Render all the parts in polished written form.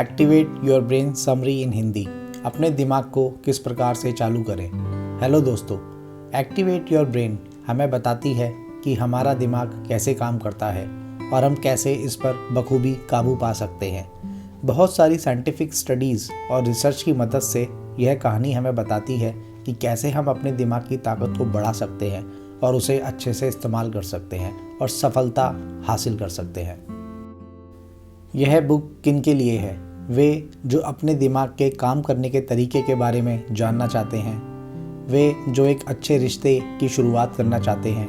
Activate your brain summary इन हिंदी। अपने दिमाग को किस प्रकार से चालू करें। हेलो दोस्तों, एक्टिवेट योर ब्रेन हमें बताती है कि हमारा दिमाग कैसे काम करता है और हम कैसे इस पर बखूबी काबू पा सकते हैं। बहुत सारी साइंटिफिक स्टडीज़ और रिसर्च की मदद से यह कहानी हमें बताती है कि कैसे हम अपने दिमाग की ताकत को बढ़ा सकते हैं और उसे अच्छे से इस्तेमाल कर सकते हैं और सफलता हासिल कर सकते हैं। यह बुक किन के लिए है? वे जो अपने दिमाग के काम करने के तरीके के बारे में जानना चाहते हैं, वे जो एक अच्छे रिश्ते की शुरुआत करना चाहते हैं,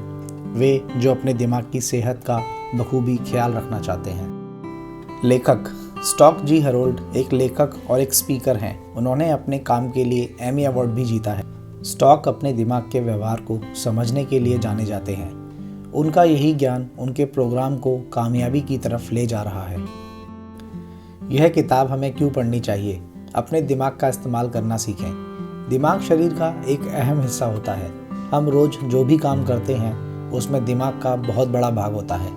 वे जो अपने दिमाग की सेहत का बखूबी ख्याल रखना चाहते हैं। लेखक स्टॉक जी हरोल्ड एक लेखक और एक स्पीकर हैं। उन्होंने अपने काम के लिए एमी अवार्ड भी जीता है। स्टॉक अपने दिमाग के व्यवहार को समझने के लिए जाने जाते हैं। उनका यही ज्ञान उनके प्रोग्राम को कामयाबी की तरफ ले जा रहा है। यह किताब हमें क्यों पढ़नी चाहिए? अपने दिमाग का इस्तेमाल करना सीखें। दिमाग शरीर का एक अहम हिस्सा होता है। हम रोज़ जो भी काम करते हैं उसमें दिमाग का बहुत बड़ा भाग होता है।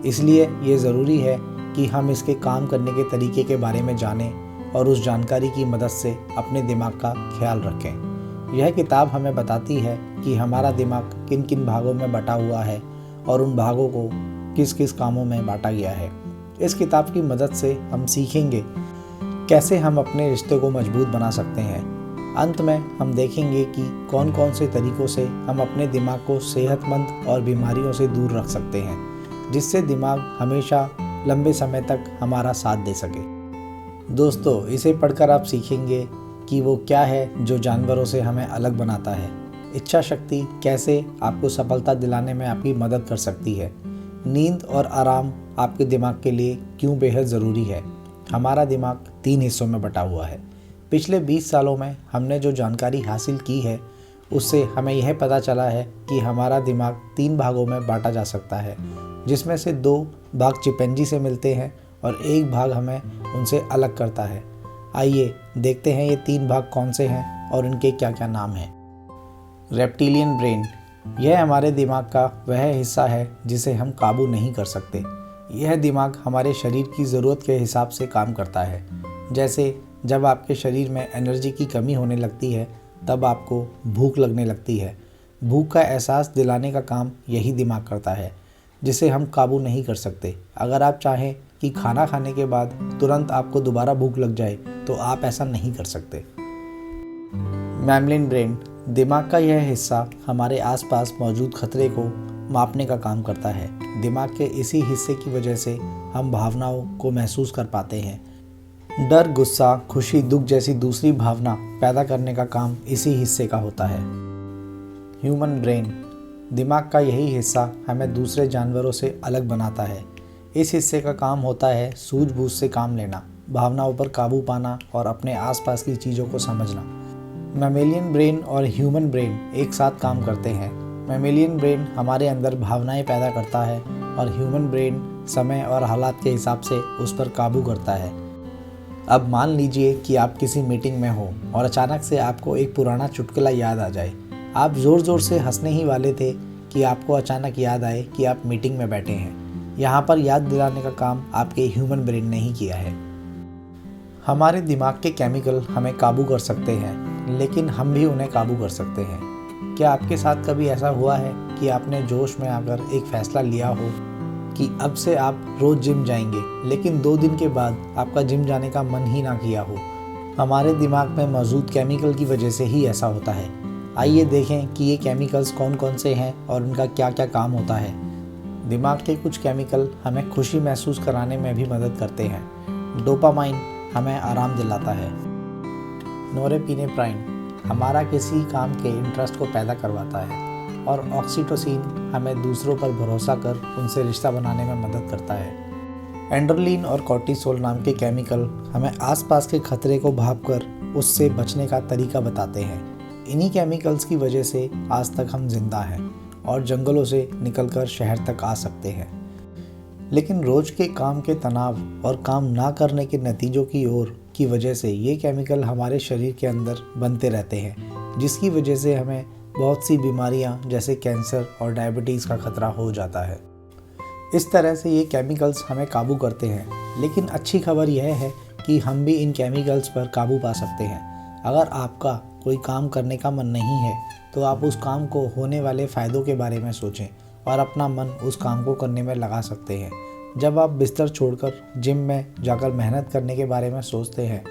इसलिए ये ज़रूरी है कि हम इसके काम करने के तरीके के बारे में जानें और उस जानकारी की मदद से अपने दिमाग का ख्याल रखें। यह किताब हमें बताती है कि हमारा दिमाग किन किन भागों में बटा हुआ है और उन भागों को किस किस कामों में बांटा गया है। इस किताब की मदद से हम सीखेंगे कैसे हम अपने रिश्ते को मजबूत बना सकते हैं। अंत में हम देखेंगे कि कौन कौन से तरीक़ों से हम अपने दिमाग को सेहतमंद और बीमारियों से दूर रख सकते हैं, जिससे दिमाग हमेशा लंबे समय तक हमारा साथ दे सके। दोस्तों, इसे पढ़कर आप सीखेंगे कि वो क्या है जो जानवरों से हमें अलग बनाता है। इच्छा शक्ति कैसे आपको सफलता दिलाने में आपकी मदद कर सकती है। नींद और आराम आपके दिमाग के लिए क्यों बेहद ज़रूरी है। हमारा दिमाग 3 हिस्सों में बटा हुआ है। पिछले 20 सालों में हमने जो जानकारी हासिल की है उससे हमें यह पता चला है कि हमारा दिमाग 3 भागों में बांटा जा सकता है, जिसमें से 2 भाग चिंपैंजी से मिलते हैं और 1 भाग हमें उनसे अलग करता है। आइए देखते हैं ये 3 भाग कौन से हैं और इनके क्या क्या नाम हैं। रेप्टिलियन ब्रेन, यह हमारे दिमाग का वह हिस्सा है जिसे हम काबू नहीं कर सकते। यह दिमाग हमारे शरीर की ज़रूरत के हिसाब से काम करता है। जैसे जब आपके शरीर में एनर्जी की कमी होने लगती है तब आपको भूख लगने लगती है। भूख का एहसास दिलाने का काम यही दिमाग करता है, जिसे हम काबू नहीं कर सकते। अगर आप चाहें कि खाना खाने के बाद तुरंत आपको दोबारा भूख लग जाए तो आप ऐसा नहीं कर सकते। मैमलिन ब्रेन, दिमाग का यह हिस्सा हमारे आसपास मौजूद खतरे को मापने का काम करता है। दिमाग के इसी हिस्से की वजह से हम भावनाओं को महसूस कर पाते हैं। डर, गुस्सा, खुशी, दुख जैसी दूसरी भावना पैदा करने का काम इसी हिस्से का होता है। ह्यूमन ब्रेन, दिमाग का यही हिस्सा हमें दूसरे जानवरों से अलग बनाता है। इस हिस्से का काम होता है सूझबूझ से काम लेना, भावनाओं पर काबू पाना और अपने आसपास की चीज़ों को समझना। मैमेलियन ब्रेन और ह्यूमन ब्रेन एक साथ काम करते हैं। मैमेलियन ब्रेन हमारे अंदर भावनाएं पैदा करता है और ह्यूमन ब्रेन समय और हालात के हिसाब से उस पर काबू करता है। अब मान लीजिए कि आप किसी मीटिंग में हो और अचानक से आपको एक पुराना चुटकुला याद आ जाए। आप ज़ोर ज़ोर से हंसने ही वाले थे कि आपको अचानक याद आए कि आप मीटिंग में बैठे हैं। यहाँ पर याद दिलाने का काम आपके ह्यूमन ब्रेन ने ही किया है। हमारे दिमाग के केमिकल हमें काबू कर सकते हैं, लेकिन हम भी उन्हें काबू कर सकते हैं। क्या आपके साथ कभी ऐसा हुआ है कि आपने जोश में आकर एक फ़ैसला लिया हो कि अब से आप रोज़ जिम जाएंगे, लेकिन 2 दिन के बाद आपका जिम जाने का मन ही ना किया हो? हमारे दिमाग में मौजूद केमिकल की वजह से ही ऐसा होता है। आइए देखें कि ये केमिकल्स कौन कौन से हैं और उनका क्या क्या काम होता है। दिमाग के कुछ केमिकल हमें खुशी महसूस कराने में भी मदद करते हैं। डोपामाइन हमें आराम दिलाता है। नोरेपिनेफ्राइन हमारा किसी काम के इंटरेस्ट को पैदा करवाता है और ऑक्सीटोसिन हमें दूसरों पर भरोसा कर उनसे रिश्ता बनाने में मदद करता है। एंड्रोलिन और कॉर्टिसोल नाम के केमिकल हमें आसपास के खतरे को भांपकर उससे बचने का तरीका बताते हैं। इन्हीं केमिकल्स की वजह से आज तक हम जिंदा हैं और जंगलों से निकलकर शहर तक आ सकते हैं। लेकिन रोज़ के काम के तनाव और काम ना करने के नतीजों की ओर की वजह से ये केमिकल हमारे शरीर के अंदर बनते रहते हैं, जिसकी वजह से हमें बहुत सी बीमारियां जैसे कैंसर और डायबिटीज़ का खतरा हो जाता है। इस तरह से ये केमिकल्स हमें काबू करते हैं। लेकिन अच्छी खबर यह है कि हम भी इन केमिकल्स पर काबू पा सकते हैं। अगर आपका कोई काम करने का मन नहीं है तो आप उस काम को होने वाले फ़ायदों के बारे में सोचें और अपना मन उस काम को करने में लगा सकते हैं। जब आप बिस्तर छोड़कर जिम में जाकर मेहनत करने के बारे में सोचते हैं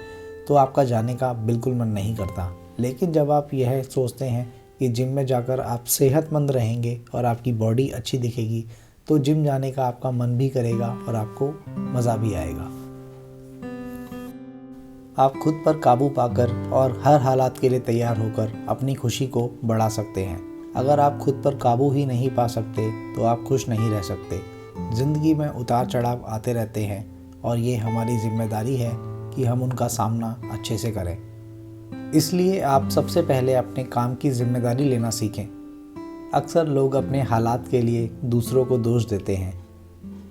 तो आपका जाने का बिल्कुल मन नहीं करता, लेकिन जब आप यह सोचते हैं कि जिम में जाकर आप सेहतमंद रहेंगे और आपकी बॉडी अच्छी दिखेगी तो जिम जाने का आपका मन भी करेगा और आपको मज़ा भी आएगा। आप खुद पर काबू पाकर और हर हालात के लिए तैयार होकर अपनी खुशी को बढ़ा सकते हैं। अगर आप खुद पर काबू ही नहीं पा सकते तो आप खुश नहीं रह सकते। ज़िंदगी में उतार चढ़ाव आते रहते हैं और ये हमारी जिम्मेदारी है कि हम उनका सामना अच्छे से करें। इसलिए आप सबसे पहले अपने काम की जिम्मेदारी लेना सीखें। अक्सर लोग अपने हालात के लिए दूसरों को दोष देते हैं।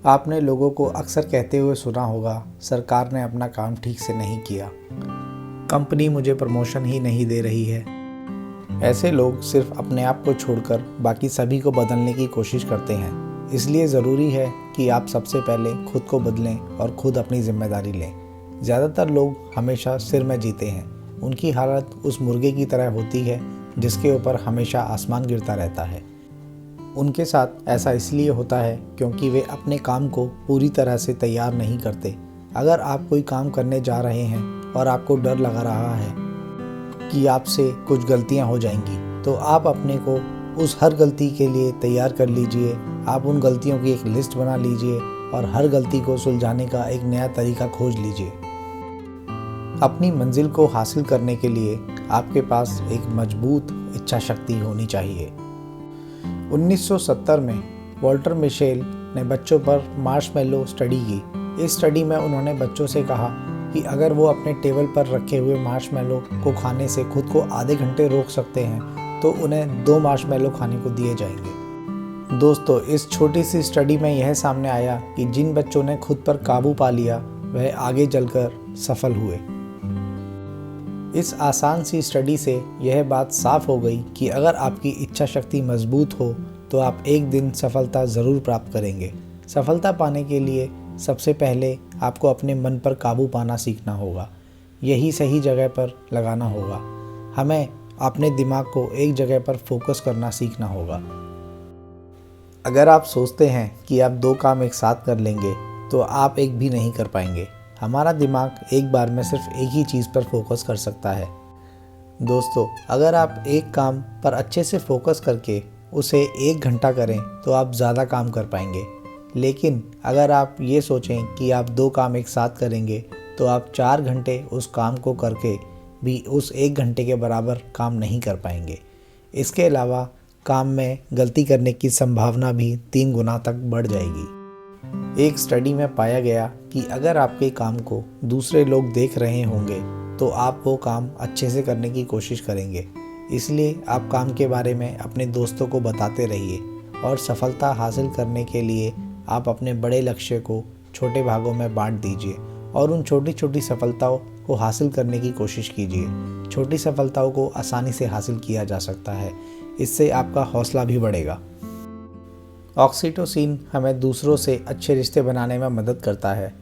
आपने लोगों को अक्सर कहते हुए सुना होगा, सरकार ने अपना काम ठीक से नहीं किया, कंपनी मुझे प्रमोशन ही नहीं दे रही है। ऐसे लोग सिर्फ अपने आप को छोड़कर बाकी सभी को बदलने की कोशिश करते हैं। इसलिए ज़रूरी है कि आप सबसे पहले खुद को बदलें और खुद अपनी जिम्मेदारी लें। ज़्यादातर लोग हमेशा सिर में जीते हैं। उनकी हालत उस मुर्गे की तरह होती है जिसके ऊपर हमेशा आसमान गिरता रहता है। उनके साथ ऐसा इसलिए होता है क्योंकि वे अपने काम को पूरी तरह से तैयार नहीं करते। अगर आप कोई काम करने जा रहे हैं और आपको डर लगा रहा है कि आपसे कुछ गलतियां हो जाएंगी, तो आप अपने को उस हर गलती के लिए तैयार कर लीजिए। आप उन गलतियों की एक लिस्ट बना लीजिए और हर गलती को सुलझाने का एक नया तरीका खोज लीजिए। अपनी मंजिल को हासिल करने के लिए आपके पास एक मजबूत इच्छा शक्ति होनी चाहिए। 1970 में वॉल्टर मिशेल ने बच्चों पर मार्शमैलो स्टडी की। इस स्टडी में उन्होंने बच्चों से कहा कि अगर वो अपने टेबल पर रखे हुए मार्शमैलो को खाने से खुद को आधे घंटे रोक सकते हैं तो उन्हें 2 मार्शमैलो खाने को दिए जाएंगे। दोस्तों, इस छोटी सी स्टडी में यह सामने आया कि जिन बच्चों ने खुद पर काबू पा लिया वह आगे चलकर सफल हुए। इस आसान सी स्टडी से यह बात साफ हो गई कि अगर आपकी इच्छा शक्ति मजबूत हो तो आप एक दिन सफलता ज़रूर प्राप्त करेंगे। सफलता पाने के लिए सबसे पहले आपको अपने मन पर काबू पाना सीखना होगा। यही सही जगह पर लगाना होगा। हमें अपने दिमाग को एक जगह पर फोकस करना सीखना होगा। अगर आप सोचते हैं कि आप 2 काम एक साथ कर लेंगे तो आप एक भी नहीं कर पाएंगे। हमारा दिमाग एक बार में सिर्फ एक ही चीज़ पर फोकस कर सकता है। दोस्तों, अगर आप एक काम पर अच्छे से फोकस करके उसे 1 घंटा करें तो आप ज़्यादा काम कर पाएंगे। लेकिन अगर आप ये सोचें कि आप 2 काम एक साथ करेंगे तो आप 4 घंटे उस काम को करके भी उस 1 घंटे के बराबर काम नहीं कर पाएंगे। इसके अलावा काम में गलती करने की संभावना भी 3 गुना तक बढ़ जाएगी। एक स्टडी में पाया गया कि अगर आपके काम को दूसरे लोग देख रहे होंगे तो आप वो काम अच्छे से करने की कोशिश करेंगे। इसलिए आप काम के बारे में अपने दोस्तों को बताते रहिए और सफलता हासिल करने के लिए आप अपने बड़े लक्ष्य को छोटे भागों में बांट दीजिए और उन छोटी छोटी सफलताओं को हासिल करने की कोशिश कीजिए। छोटी सफलताओं को आसानी से हासिल किया जा सकता है। इससे आपका हौसला भी बढ़ेगा। ऑक्सीटोसिन हमें दूसरों से अच्छे रिश्ते बनाने में मदद करता है।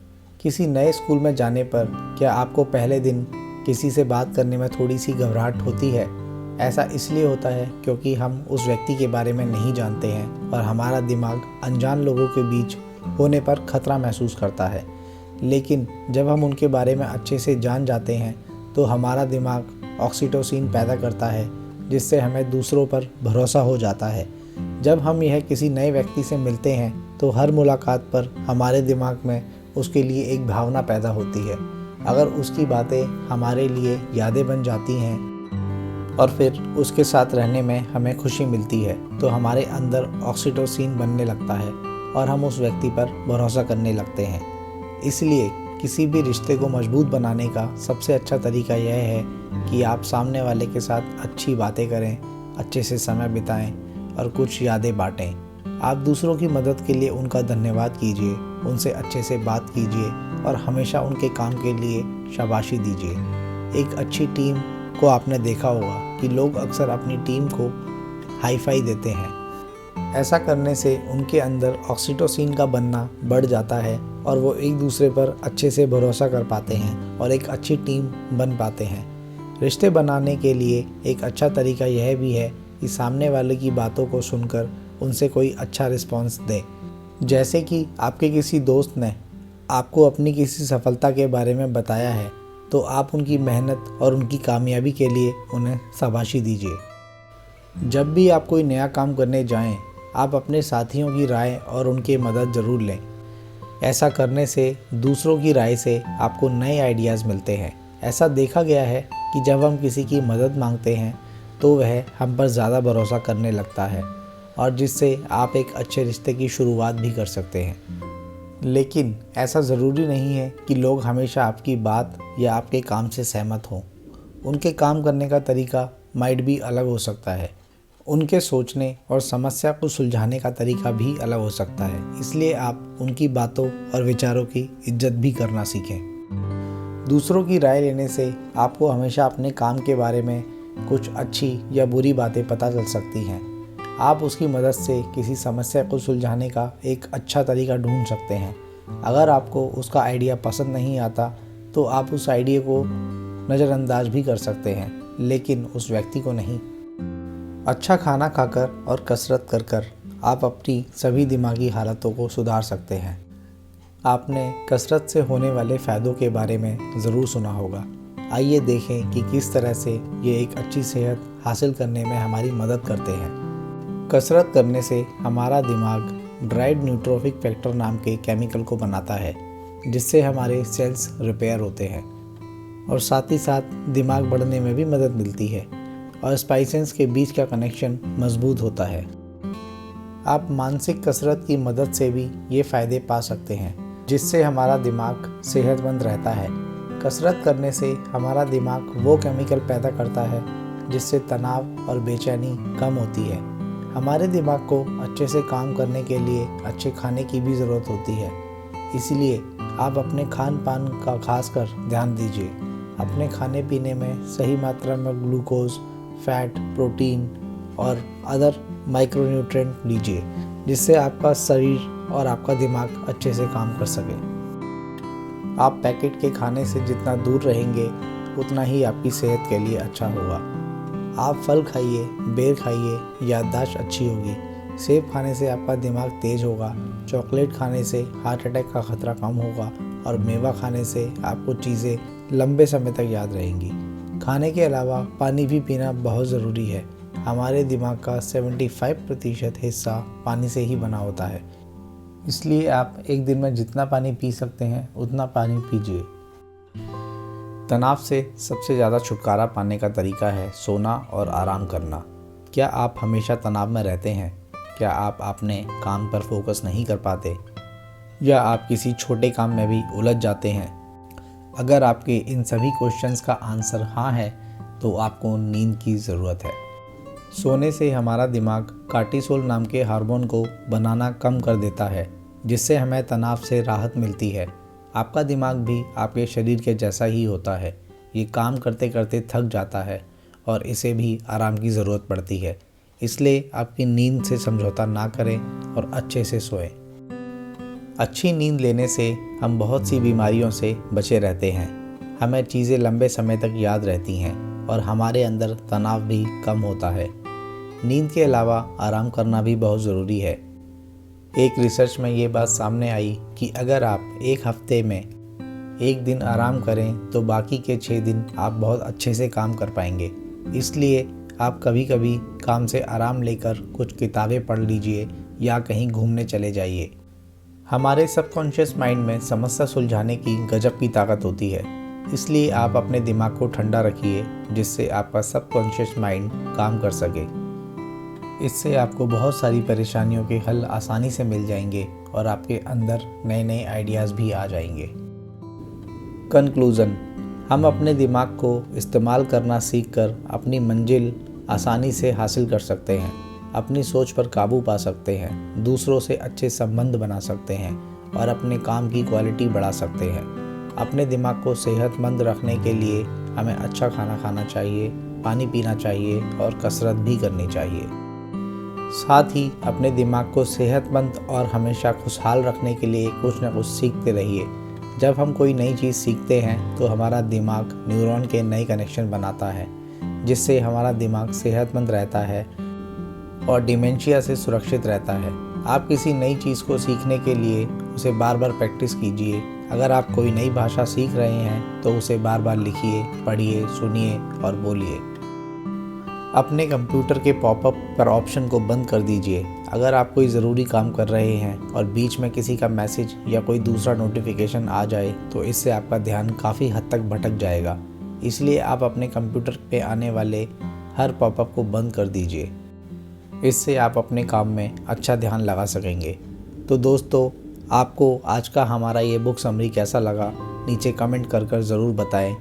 किसी नए स्कूल में जाने पर क्या आपको पहले दिन किसी से बात करने में थोड़ी सी घबराहट होती है? ऐसा इसलिए होता है क्योंकि हम उस व्यक्ति के बारे में नहीं जानते हैं और हमारा दिमाग अनजान लोगों के बीच होने पर खतरा महसूस करता है। लेकिन जब हम उनके बारे में अच्छे से जान जाते हैं तो हमारा दिमाग ऑक्सीटोसिन पैदा करता है, जिससे हमें दूसरों पर भरोसा हो जाता है। जब हम यह किसी नए व्यक्ति से मिलते हैं तो हर मुलाकात पर हमारे दिमाग में उसके लिए एक भावना पैदा होती है। अगर उसकी बातें हमारे लिए यादें बन जाती हैं और फिर उसके साथ रहने में हमें खुशी मिलती है तो हमारे अंदर ऑक्सीटोसिन बनने लगता है और हम उस व्यक्ति पर भरोसा करने लगते हैं। इसलिए किसी भी रिश्ते को मजबूत बनाने का सबसे अच्छा तरीका यह है कि आप सामने वाले के साथ अच्छी बातें करें, अच्छे से समय बिताएं और कुछ यादें बांटें। आप दूसरों की मदद के लिए उनका धन्यवाद कीजिए, उनसे अच्छे से बात कीजिए और हमेशा उनके काम के लिए शाबाशी दीजिए। एक अच्छी टीम को आपने देखा होगा कि लोग अक्सर अपनी टीम को हाई फाई देते हैं। ऐसा करने से उनके अंदर ऑक्सीटोसिन का बनना बढ़ जाता है और वो एक दूसरे पर अच्छे से भरोसा कर पाते हैं और एक अच्छी टीम बन पाते हैं। रिश्ते बनाने के लिए एक अच्छा तरीका यह भी है कि सामने वाले की बातों को सुनकर उनसे कोई अच्छा रिस्पॉन्स दें। जैसे कि आपके किसी दोस्त ने आपको अपनी किसी सफलता के बारे में बताया है, तो आप उनकी मेहनत और उनकी कामयाबी के लिए उन्हें शाबाशी दीजिए। जब भी आप कोई नया काम करने जाएं, आप अपने साथियों की राय और उनकी मदद ज़रूर लें। ऐसा करने से दूसरों की राय से आपको नए आइडियाज़ मिलते हैं। ऐसा देखा गया है कि जब हम किसी की मदद मांगते हैं तो वह हम पर ज़्यादा भरोसा करने लगता है, और जिससे आप एक अच्छे रिश्ते की शुरुआत भी कर सकते हैं। लेकिन ऐसा ज़रूरी नहीं है कि लोग हमेशा आपकी बात या आपके काम से सहमत हों। उनके काम करने का तरीका माइट भी अलग हो सकता है। उनके सोचने और समस्या को सुलझाने का तरीका भी अलग हो सकता है। इसलिए आप उनकी बातों और विचारों की इज्जत भी करना सीखें। दूसरों की राय लेने से आपको हमेशा अपने काम के बारे में कुछ अच्छी या बुरी बातें पता चल सकती हैं। आप उसकी मदद से किसी समस्या को सुलझाने का एक अच्छा तरीका ढूंढ सकते हैं। अगर आपको उसका आइडिया पसंद नहीं आता तो आप उस आइडिया को नज़रअंदाज भी कर सकते हैं, लेकिन उस व्यक्ति को नहीं। अच्छा खाना खाकर और कसरत कर कर आप अपनी सभी दिमागी हालतों को सुधार सकते हैं। आपने कसरत से होने वाले फ़ायदों के बारे में ज़रूर सुना होगा। आइए देखें कि किस तरह से ये एक अच्छी सेहत हासिल करने में हमारी मदद करते हैं। कसरत करने से हमारा दिमाग ड्राइड न्यूट्रोफिक फैक्टर नाम के केमिकल को बनाता है, जिससे हमारे सेल्स रिपेयर होते हैं और साथ ही साथ दिमाग बढ़ने में भी मदद मिलती है और स्पाइसेस के बीच का कनेक्शन मजबूत होता है। आप मानसिक कसरत की मदद से भी ये फ़ायदे पा सकते हैं, जिससे हमारा दिमाग सेहतमंद रहता है। कसरत करने से हमारा दिमाग वो केमिकल पैदा करता है जिससे तनाव और बेचैनी कम होती है। हमारे दिमाग को अच्छे से काम करने के लिए अच्छे खाने की भी ज़रूरत होती है। इसलिए आप अपने खान पान का खासकर ध्यान दीजिए। अपने खाने पीने में सही मात्रा में ग्लूकोज, फैट, प्रोटीन और अदर माइक्रोन्यूट्रिएंट लीजिए, जिससे आपका शरीर और आपका दिमाग अच्छे से काम कर सके। आप पैकेट के खाने से जितना दूर रहेंगे उतना ही आपकी सेहत के लिए अच्छा होगा। आप फल खाइए, बेर खाइए, याददाश्त अच्छी होगी। सेब खाने से आपका दिमाग तेज होगा। चॉकलेट खाने से हार्ट अटैक का खतरा कम होगा और मेवा खाने से आपको चीज़ें लंबे समय तक याद रहेंगी। खाने के अलावा पानी भी पीना बहुत ज़रूरी है। हमारे दिमाग का 75% हिस्सा पानी से ही बना होता है। इसलिए आप एक दिन में जितना पानी पी सकते हैं उतना पानी पीजिए। तनाव से सबसे ज़्यादा छुटकारा पाने का तरीका है सोना और आराम करना। क्या आप हमेशा तनाव में रहते हैं? क्या आप अपने काम पर फोकस नहीं कर पाते? या आप किसी छोटे काम में भी उलझ जाते हैं? अगर आपके इन सभी क्वेश्चंस का आंसर हाँ है तो आपको नींद की ज़रूरत है। सोने से हमारा दिमाग कार्टिसोल नाम के हार्मोन को बनाना कम कर देता है, जिससे हमें तनाव से राहत मिलती है। आपका दिमाग भी आपके शरीर के जैसा ही होता है। ये काम करते करते थक जाता है और इसे भी आराम की ज़रूरत पड़ती है। इसलिए आपकी नींद से समझौता ना करें और अच्छे से सोएं। अच्छी नींद लेने से हम बहुत सी बीमारियों से बचे रहते हैं। हमें चीज़ें लंबे समय तक याद रहती हैं और हमारे अंदर तनाव भी कम होता है। नींद के अलावा आराम करना भी बहुत ज़रूरी है। एक रिसर्च में ये बात सामने आई कि अगर आप एक हफ्ते में एक दिन आराम करें तो बाकी के 6 दिन आप बहुत अच्छे से काम कर पाएंगे। इसलिए आप कभी कभी काम से आराम लेकर कुछ किताबें पढ़ लीजिए या कहीं घूमने चले जाइए। हमारे सबकॉन्शियस माइंड में समस्या सुलझाने की गजब की ताकत होती है। इसलिए आप अपने दिमाग को ठंडा रखिए, जिससे आपका सबकॉन्शियस माइंड काम कर सके। इससे आपको बहुत सारी परेशानियों के हल आसानी से मिल जाएंगे और आपके अंदर नए नए आइडियाज़ भी आ जाएंगे। कंक्लूज़न, हम अपने दिमाग को इस्तेमाल करना सीखकर अपनी मंजिल आसानी से हासिल कर सकते हैं, अपनी सोच पर काबू पा सकते हैं, दूसरों से अच्छे संबंध बना सकते हैं और अपने काम की क्वालिटी बढ़ा सकते हैं। अपने दिमाग को सेहतमंद रखने के लिए हमें अच्छा खाना खाना चाहिए, पानी पीना चाहिए और कसरत भी करनी चाहिए। साथ ही अपने दिमाग को सेहतमंद और हमेशा खुशहाल रखने के लिए कुछ न कुछ सीखते रहिए। जब हम कोई नई चीज़ सीखते हैं तो हमारा दिमाग न्यूरॉन के नए कनेक्शन बनाता है, जिससे हमारा दिमाग सेहतमंद रहता है और डिमेंशिया से सुरक्षित रहता है। आप किसी नई चीज़ को सीखने के लिए उसे बार बार प्रैक्टिस कीजिए। अगर आप कोई नई भाषा सीख रहे हैं तो उसे बार बार लिखिए, पढ़िए, सुनिए और बोलिए। अपने कंप्यूटर के पॉपअप पर ऑप्शन को बंद कर दीजिए। अगर आप कोई ज़रूरी काम कर रहे हैं और बीच में किसी का मैसेज या कोई दूसरा नोटिफिकेशन आ जाए तो इससे आपका ध्यान काफ़ी हद तक भटक जाएगा। इसलिए आप अपने कंप्यूटर पे आने वाले हर पॉपअप को बंद कर दीजिए। इससे आप अपने काम में अच्छा ध्यान लगा सकेंगे। तो दोस्तों, आपको आज का हमारा ये बुक समरी कैसा लगा नीचे कमेंट कर ज़रूर बताएं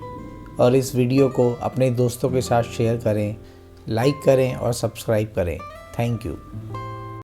और इस वीडियो को अपने दोस्तों के साथ शेयर करें, लाइक करें और सब्सक्राइब करें। Thank you.